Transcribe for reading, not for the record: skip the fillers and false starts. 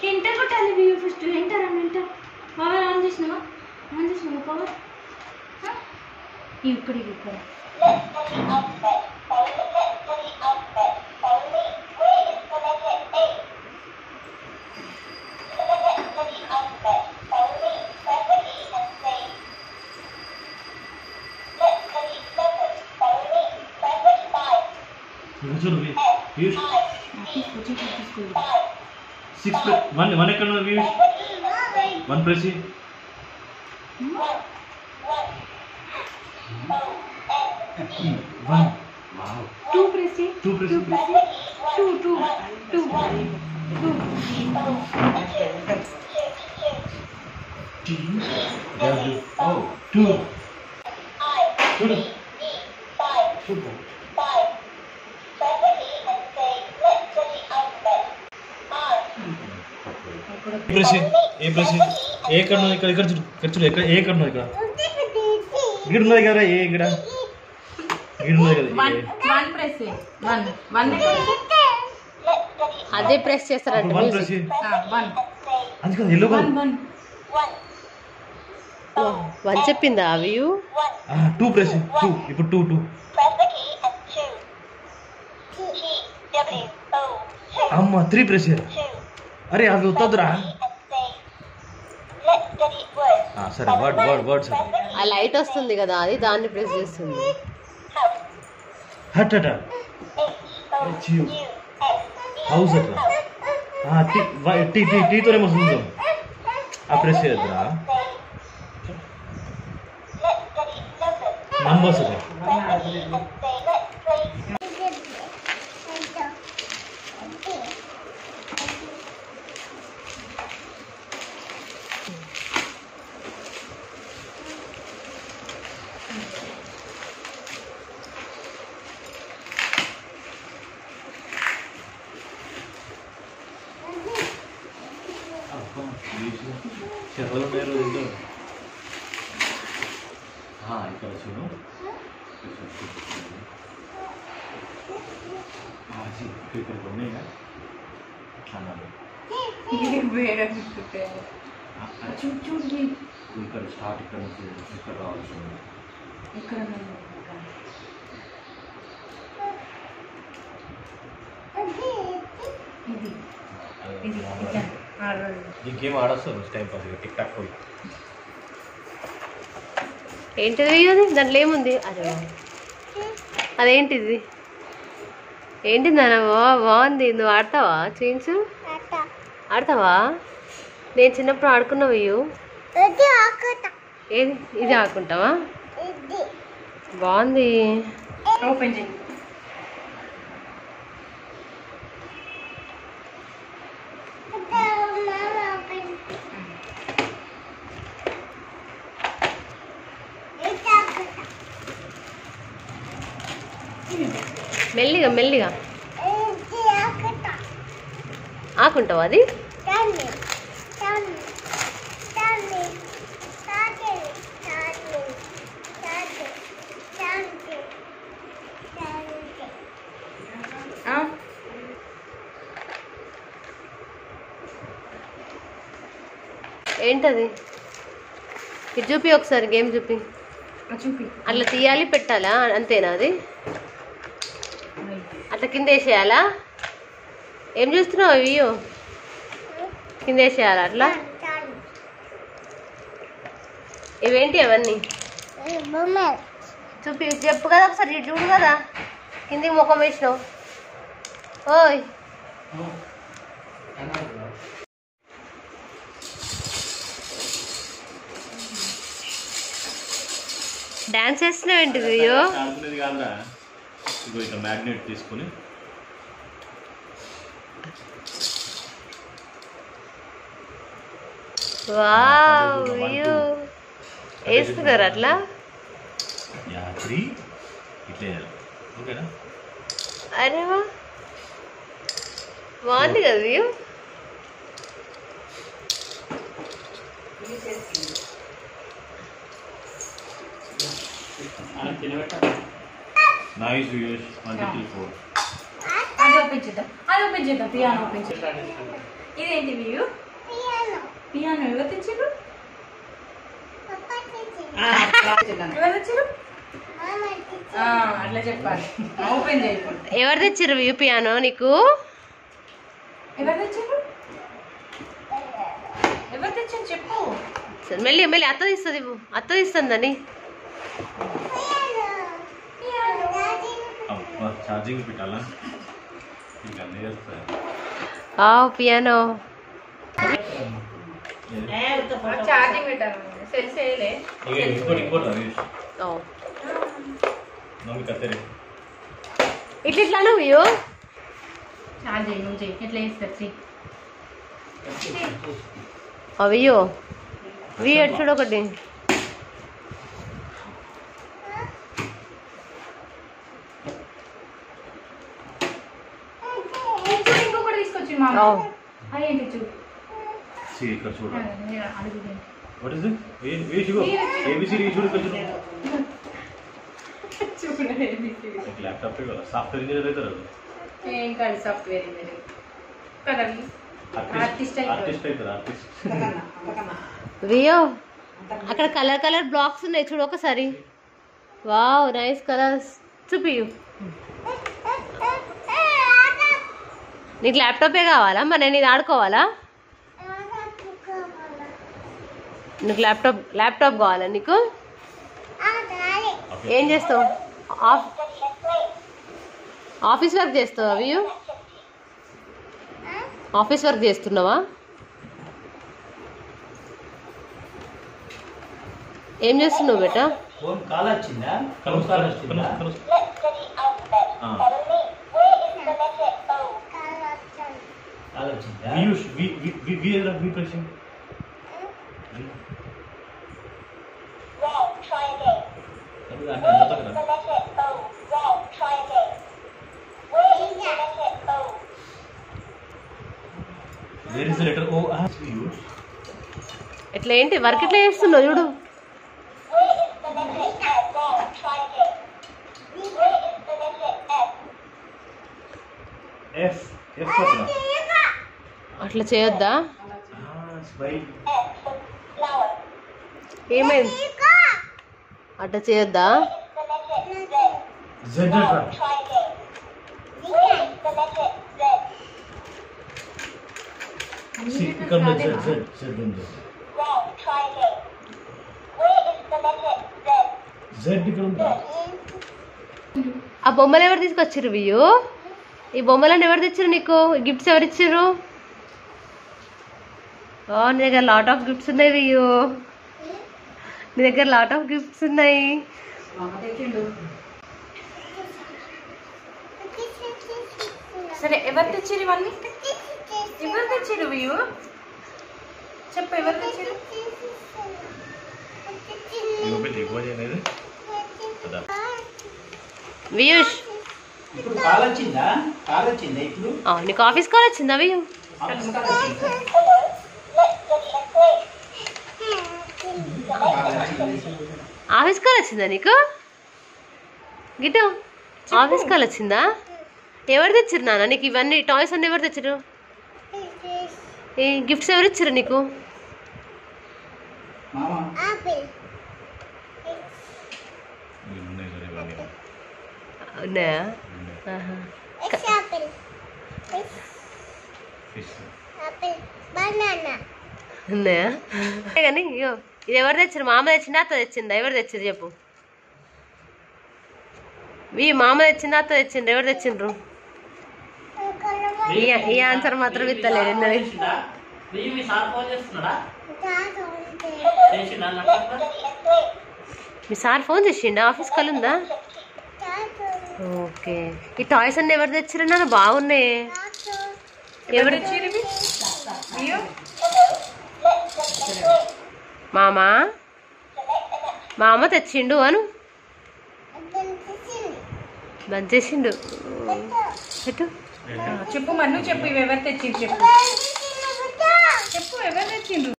Enter కొట్టాలి view first. Enter అని enter. Power on చేసినావా? ఆన్ చేసినావా పవర్? ఇక్కడ ఇక్కడ One economic views. One press. One. Wow. Two press. Two press. Two. T W O two. Two. ఏ press ఏ కర్ణ ఇక్కడ ఇక్కడ చూడు ఇక్కడ చూడు ఇక్కడ ఏ కర్ణ ఇక్కడ ఇక్కడ ఉన్నది కదా ఏ ఇక్కడ ఇక్కడ ఉన్నది కదా వన్ ప్రెస్ వన్ అదే ప్రెస్ చేస్తారంట వన్ ప్రెస్ వన్ అందుకని ఎల్లో వన్ వన్ చెప్పిందా అవి టూ ప్రెస్ టూ ఇప్పుడు టూ టూ అమ్మ త్రీ ప్రెస్ అరే అవి వద్దదురా సరే వర్డ్ వర్డ్ వర్డ్ సరే ఆ లైట్ వస్తుంది కదా అది దాన్ని ప్రెస్ చేస్తుంది హట్ హట్ హౌస్ అట్లా టీ టీ టీతోనే వస్తుంది ఆ ప్రెస్ చేయద్దురా నంబర్స్ అదే చెరవలు పేరు ఏంటో ఇక్కడ చూడు ఇక్కడ ఉన్నాయిగా చూడు ఇక్కడ స్టార్ట్ ఇక్కడ నుంచి ఇక్కడ రావాల్సి ఉంది ఇక్కడ ఈ గేమ్ ఆడొస్తారు టైం పాస్ టిక్ టాక్ పోయి ఏంటిది అది దాంట్లో ఏముంది అరే అదేంటిది ఏంటి నాన్న బాగుంది నువ్వు ఆడతావా చూయించు ఆడతావా నేను చిన్నప్పుడు ఆడుకున్నావు ఏది ఇది ఆడుకుంటావా బాగుంది ఓపెన్ చేయి మెల్లిగా మెల్లిగా ఆకుంటావా అది ఏంటది ఇది చూపి ఒకసారి గేమ్ చూపి చూపి అట్లా తీయాలి పెట్టాలా అంతేనా అది అట్లా కింద వేసేయాలా ఏం చూస్తున్నావు అయ్యో కింద వేసేయాలా అట్లా ఇవేంటి అవన్నీ చూపి చెప్పు కదా ఒకసారి చూడు కదా కిందికి ముఖం వేసినావు ఓయ్ డాన్స్ చేస్తున్నావు ఏంటి అయ్యో కాదురా ఇగో ఇక మ్యాగ్నెట్ తీసుకుని వావ్ అయ్యో వేస్తున్నారు అట్లా త్రీ ఇట్లా ఓకేనా అరే వా బాగుంది కదా వ్యూ నైస్ వ్యూస్ 1 2 3 4 అది ఓపెన్ చేద్దాం పియానో ఓపెన్ చేద్దాం. ఇదేంటి వ్యూ? పియానో ఎవరు తెచ్చారు? ఎవరు తెచ్చారు? అట్లా చెప్పాలి. ఓపెన్ చేయకుండా ఎవరు తెచ్చారు వ్యూ పియానో నీకు? ఎవరు తెచ్చారు? ఎవరు తెచ్చారు చెప్పు. మెల్లి మెల్లి అత్త తీస్తుంది, అత్త తీస్తుందని. ఛార్జింగ్ పెట్టాలా? పియానో ఛార్జింగ్ పెట్టాను సెల్ చేయలే. ఇట్లా వ్యూ ఛార్జింగ్ నువ్వు చెయ్యి. ఎట్లా వేస్తారు అయ్యో వ్యూ చూడు ఒకటి. ఇంకొకటి తీసుకొచ్చి మా అదేంటి చూడు. ఇక్కడ చూడు. What is it? ABCD చూడు ఇక్కడ చూడు. ల్యాప్టాప్ కదా సాఫ్ట్వేర్ ఇంజనీర్ అవుతారు. ఏం కాదు సాఫ్ట్వేర్ ఇంజనీర్ కదండి. ఆర్టిస్ట్ అవుతారు ఆర్టిస్ట్. వ్యూ అక్కడ కలర్ కలర్ బ్లాక్స్ ఉన్నాయి చూడు ఒకసారి. Wow nice colours. చూపి నీకు ల్యాప్టాపే కావాలా? మరి నేను ఇది ఆడుకోవాలా? నీకు ల్యాప్టాప్ కావాలా నీకు? ఏం చేస్తావు? ఆఫీస్ వర్క్ చేస్తావా వ్యూ? ఆఫీస్ వర్క్ చేస్తున్నావా? ఏం చేస్తున్నావు బేటా? ఎట్లా ఏంటి వర్క్ ఎట్లా చేస్తున్నావు చూడు. అట్లా చేయొద్దా? ఏమైంది? అట్లా చేయొద్దా? ఆ బొమ్మలు ఎవరు తీసుకొచ్చారు వ్యూ? ఈ బొమ్మలను ఎవరు తెచ్చారు నీకు? గిఫ్ట్స్ ఎవరు ఇచ్చారు? నీ దగ్గర లాట్ ఆఫ్ గిఫ్ట్స్ ఉన్నాయి వ్యూ. నీ దగ్గర లాట్ ఆఫ్ గిఫ్ట్స్ ఉన్నాయి. సరే ఎవరు తెచ్చారు ఇవన్నీ? ఎవరు తెచ్చారు వ్యూ? చెప్పు ఎవరు తెచ్చారు? వ్యూష్ నీకు ఆఫీస్ కాల్ వచ్చిందా వ్యూ? ఆఫీస్ కాల్ వచ్చిందా నీకు? గిట్టు ఆఫీస్ కాల్ వచ్చిందా? ఎవరు తెచ్చారు నాన్న నీకు ఇవన్నీ టాయ్స్ అన్నీ? ఎవరు తెచ్చారు? ఏ గిఫ్ట్స్ ఎవరు ఇచ్చారు నీకు? ఉన్నాయా? ఉన్నాయా? కానీ అయ్యో ఇది ఎవరు తెచ్చారు? మామ తెచ్చిందా అత్త తెచ్చిందా? ఎవరు తెచ్చారు చెప్పు. మామ తెచ్చిందా అత్త తెచ్చిండ్రు? ఎవరు తెచ్చిండ్రు? ఈ ఆన్సర్ మాత్రం ఇస్తలేదు. మీ సార్ ఫోన్ చేసిండా? ఆఫీస్ కాల్ ఉందా? ఓకే. ఈ టాయ్స్ అన్నీ ఎవరు తెచ్చారు నాన్న? బాగున్నాయి. ఎవరు తెచ్చారు? మామ తెచ్చిండు అను. బంద్ చేసిండు. చెప్పు మన్ను చెప్పు ఇవి ఎవరు తెచ్చిండు చెప్పు. చెప్పు ఎవరు తెచ్చిండ్రు?